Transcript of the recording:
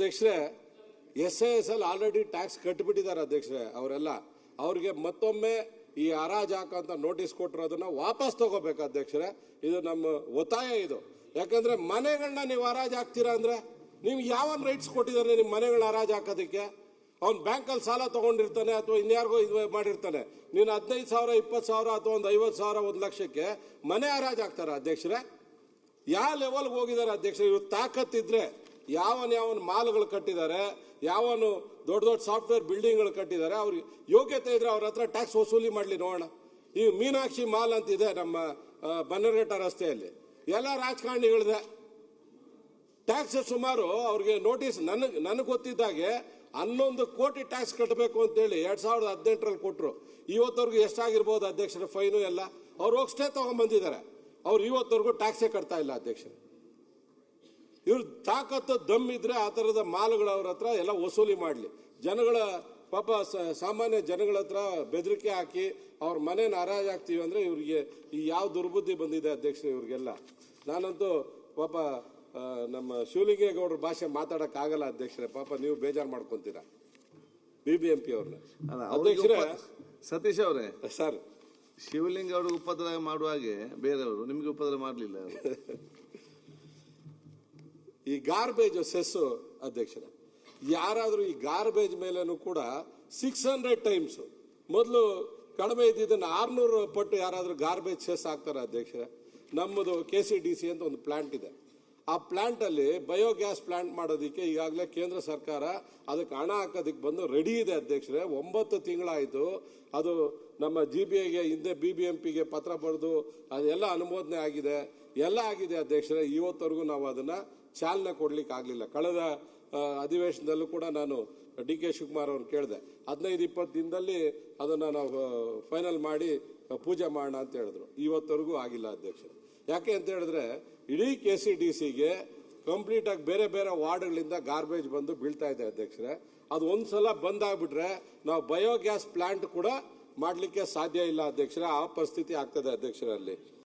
ಅಧ್ಯಕ್ಷರೇ, SAS ಅಲ್ಲಿ already tax ಕಟ್ಟಿಬಿಟ್ಟಿದ್ದಾರೆ ಅಧ್ಯಕ್ಷರೇ ಅವರೆಲ್ಲ. ಅವ್ರಿಗೆ ಮತ್ತೊಮ್ಮೆ ಈ ಹರಾಜು ಹಾಕಂತ ನೋಟಿಸ್ ಕೊಟ್ಟಿರೋದನ್ನ ವಾಪಸ್ ತಗೋಬೇಕು ಅಧ್ಯಕ್ಷರೇ. ಇದು ನಮ್ಮ ಒತ್ತಾಯ ಇದು. ಯಾಕಂದ್ರೆ ಮನೆಗಳನ್ನ ನೀವು ಹರಾಜು ಹಾಕ್ತೀರಾ ಅಂದ್ರೆ ನೀವು ಯಾವನ್ ರೈಟ್ಸ್ ಕೊಟ್ಟಿದ್ದಾರೆ ನಿಮ್ಮ ಮನೆಗಳನ್ನ ಹರಾಜು ಹಾಕೋದಕ್ಕೆ? ಅವ್ನು ಬ್ಯಾಂಕಲ್ಲಿ ಸಾಲ ತಗೊಂಡಿರ್ತಾನೆ ಅಥವಾ ಇನ್ಯಾರಿಗೋ ಇದು ಮಾಡಿರ್ತಾನೆ. ನೀನು 15,000, 20,000 ಅಥವಾ ಒಂದು 50,000, 1 ಲಕ್ಷಕ್ಕೆ ಮನೆ ಹರಾಜು ಹಾಕ್ತಾರ ಅಧ್ಯಕ್ಷರೇ? ಯಾವ ಲೆವೆಲ್ಗೆ ಹೋಗಿದ್ದಾರೆ ಅಧ್ಯಕ್ಷರೇ? ಇವ್ರು ತಾಕತ್ತಿದ್ರೆ ಯಾವನ ಮಾಲ್ಗಳು ಕಟ್ಟಿದ್ದಾರೆ, ಯಾವನು ದೊಡ್ಡ ದೊಡ್ಡ ಸಾಫ್ಟ್ವೇರ್ ಬಿಲ್ಡಿಂಗ್ಗಳು ಕಟ್ಟಿದ್ದಾರೆ, ಅವ್ರಿಗೆ ಯೋಗ್ಯತೆ ಇದ್ರೆ ಅವ್ರ ಹತ್ರ ಟ್ಯಾಕ್ಸ್ ವಸೂಲಿ ಮಾಡಲಿ ನೋಡೋಣ. ಈ ಮೀನಾಕ್ಷಿ ಮಾಲ್ ಅಂತಿದೆ ನಮ್ಮ ಬನ್ನರ್ಘಟ್ಟ ರಸ್ತೆಯಲ್ಲಿ, ಎಲ್ಲ ರಾಜಕಾರಣಿಗಳಿದೆ. ಟ್ಯಾಕ್ಸ್ ಸುಮಾರು ಅವ್ರಿಗೆ ನೋಟಿಸ್ ನನಗೆ ಗೊತ್ತಿದ್ದಾಗೆ 11 ಕೋಟಿ ಟ್ಯಾಕ್ಸ್ ಕಟ್ಟಬೇಕು ಅಂತೇಳಿ 2018ರಲ್ಲಿ ಕೊಟ್ಟರು. ಇವತ್ತವರೆಗೂ ಎಷ್ಟಾಗಿರ್ಬೋದು ಅಧ್ಯಕ್ಷರ ಫೈನು ಎಲ್ಲ? ಅವ್ರು ಹೋಗಿ ಸ್ಟೇ ತಗೊಂಡ್ಬಂದಿದ್ದಾರೆ. ಅವ್ರು ಇವತ್ತವರೆಗೂ ಟ್ಯಾಕ್ಸೇ ಕಟ್ತಾ ಇಲ್ಲ ಅಧ್ಯಕ್ಷರೇ. ಇವ್ರ ತಾಕತ್ತು ದಮ್ ಇದ್ರೆ ಆ ಥರದ ಮಾಲ್ಗಳು ಅವ್ರ ಹತ್ರ ಎಲ್ಲ ವಸೂಲಿ ಮಾಡಲಿ. ಜನಗಳ ಪಾಪ ಸಾಮಾನ್ಯ ಜನಗಳ ಹತ್ರ ಬೆದರಿಕೆ ಹಾಕಿ ಅವ್ರ ಮನೇನ ಹರಾಜು ಹಾಕ್ತೀವಿ ಅಂದರೆ ಇವ್ರಿಗೆ ಈ ಯಾವ ದುರ್ಬುದ್ಧಿ ಬಂದಿದೆ ಅಧ್ಯಕ್ಷರೇ ಇವ್ರಿಗೆಲ್ಲ. ನಾನಂತೂ ಪಾಪ ನಮ್ಮ ಶಿವಲಿಂಗೇಗೌಡರ ಭಾಷೆ ಮಾತಾಡೋಕ್ಕಾಗಲ್ಲ ಅಧ್ಯಕ್ಷರೇ. ಪಾಪ ನೀವು ಬೇಜಾರು ಮಾಡ್ಕೊಂತೀರಾ BBMP ಅವ್ರನ್ನ. ಅಧ್ಯಕ್ಷರೇ, ಸತೀಶ್ ಅವರೇ, ಸರ್, ಶಿವಲಿಂಗ ಅವ್ರಿಗೆ ಉಪದ್ರ ಮಾಡುವ ಹಾಗೆ ಬೇರೆಯವರು ನಿಮಗೆ ಉಪದ್ರ ಮಾಡಲಿಲ್ಲ. ಈ ಗಾರ್ಬೇಜ್ ಸೆಸ್ ಅಧ್ಯಕ್ಷರೇ, ಯಾರಾದರೂ ಈ ಗಾರ್ಬೇಜ್ ಮೇಲೇನೂ ಕೂಡ 600 ಟೈಮ್ಸ್ ಮೊದಲು ಕಡಿಮೆ ಇದ್ದಿದ್ದನ್ನು 600 ಪಟ್ಟು ಯಾರಾದರೂ ಗಾರ್ಬೇಜ್ ಸೆಸ್ ಹಾಕ್ತಾರೆ ಅಧ್ಯಕ್ಷರೇ. ನಮ್ಮದು KCDC ಅಂತ ಒಂದು ಪ್ಲಾಂಟ್ ಇದೆ. ಆ ಪ್ಲಾಂಟ್ ಅಲ್ಲಿ ಬಯೋಗ್ಯಾಸ್ ಪ್ಲಾಂಟ್ ಮಾಡೋದಕ್ಕೆ ಈಗಾಗಲೇ ಕೇಂದ್ರ ಸರ್ಕಾರ ಅದಕ್ಕೆ ಹಣ ಹಾಕೋದಕ್ಕೆ ಬಂದು ರೆಡಿ ಇದೆ ಅಧ್ಯಕ್ಷರೇ. 9 ತಿಂಗಳಾಯಿತು. ಅದು ನಮ್ಮ GBIಗೆ ಹಿಂದೆ BBMPಗೆ ಪತ್ರ ಬರೆದು ಅದೆಲ್ಲ ಅನುಮೋದನೆ ಆಗಿದೆ, ಎಲ್ಲ ಆಗಿದೆ ಅಧ್ಯಕ್ಷರೇ. ಇವತ್ತವರೆಗೂ ನಾವು ಅದನ್ನ ಚಾಲನೆ ಕೊಡ್ಲಿಕ್ಕೆ ಆಗಲಿಲ್ಲ. ಕಳೆದ ಅಧಿವೇಶನದಲ್ಲೂ ಕೂಡ ನಾನು DK ಶಿವಕುಮಾರ್ ಅವ್ರನ್ನ ಕೇಳಿದೆ, 15-20 ದಿನದಲ್ಲಿ ಅದನ್ನ ನಾವು ಫೈನಲ್ ಮಾಡಿ ಪೂಜೆ ಮಾಡೋಣ ಅಂತ ಹೇಳಿದ್ರು. ಇವತ್ತವರೆಗೂ ಆಗಿಲ್ಲ ಅಧ್ಯಕ್ಷರೇ. ಯಾಕೆ ಅಂತ ಹೇಳಿದ್ರೆ ಇಡೀ KCDCಗೆ ಕಂಪ್ಲೀಟ್ ಆಗಿ ಬೇರೆ ಬೇರೆ ವಾರ್ಡ್ಗಳಿಂದ ಗಾರ್ಬೇಜ್ ಬಂದು ಬೀಳ್ತಾ ಇದೆ ಅಧ್ಯಕ್ಷರೇ. ಅದು ಒಂದ್ಸಲ ಬಂದಾಗ್ಬಿಟ್ರೆ ನಾವು ಬಯೋಗ್ಯಾಸ್ ಪ್ಲಾಂಟ್ ಕೂಡ ಮಾಡಲಿಕ್ಕೆ ಸಾಧ್ಯ ಇಲ್ಲ ಅಧ್ಯಕ್ಷರೇ. ಆ ಪರಿಸ್ಥಿತಿ ಆಗ್ತದೆ ಅಧ್ಯಕ್ಷರೇ ಅಲ್ಲಿ.